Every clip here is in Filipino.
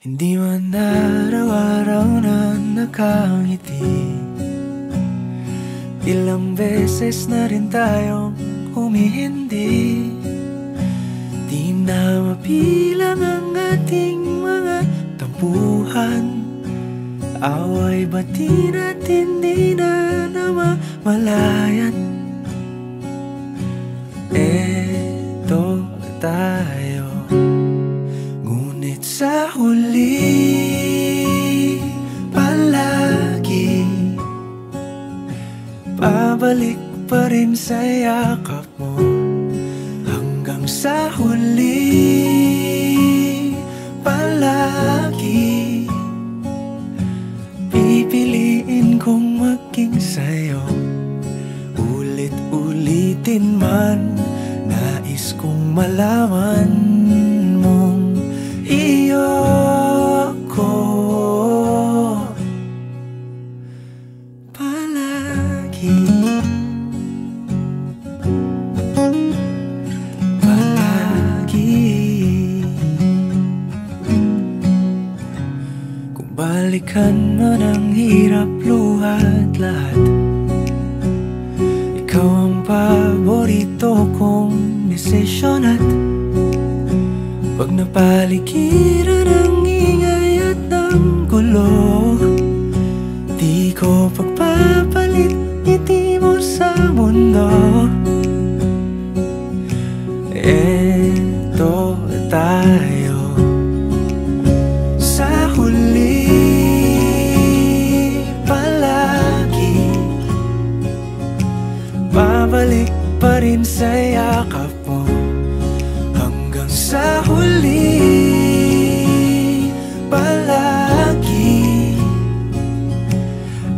Hindi man araw-araw na nakangiti. Ilang beses na rin tayong humihindi. Di na mapilang ang ating mga tampuhan. Away bati natin di na namamalayan. Eto tayo, ngunit sa huli palagi pabalik pa rin sa yakap mo. Hanggang sa huli palagi pipiliin kong maging sa'yo. Ulit-ulitin man, nais kong malaman mong iyo ako palagi. Kung balikan man ang hirap, luhat lahat, ikaw ang paborito kong desisyon. At pag napaligiran ang ingay at ng gulo, di ko pagpapalit ngiti mo sa mundo. Eto tayo, sa huli palagi babalik pa rin sa yakap mo. Hanggang sa huli palagi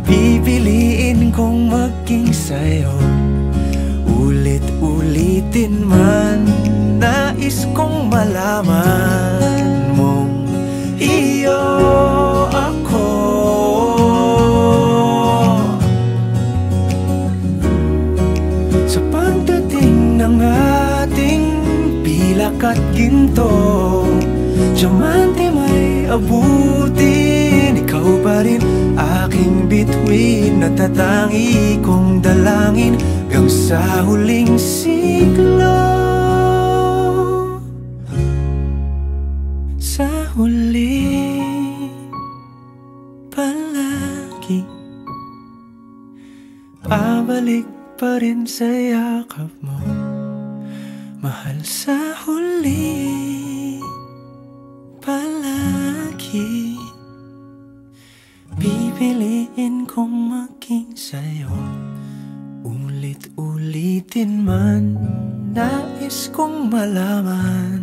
pipiliin kong maging sa'yo. Ulit-ulitin man, nais kong malaman mong iyo ako. Sa pagdating ng ating pilak at ginto, diamante may abutin, ikaw pa rin aking bituin. Natatangi kong dalangin hanggang sa huling siglo. Sa huli palagi pabalik pa rin sa yakap mo, mahal. Sa huli palagi pipiliin kong maging sa'yo. Ulit-ulitin man, nais kong malaman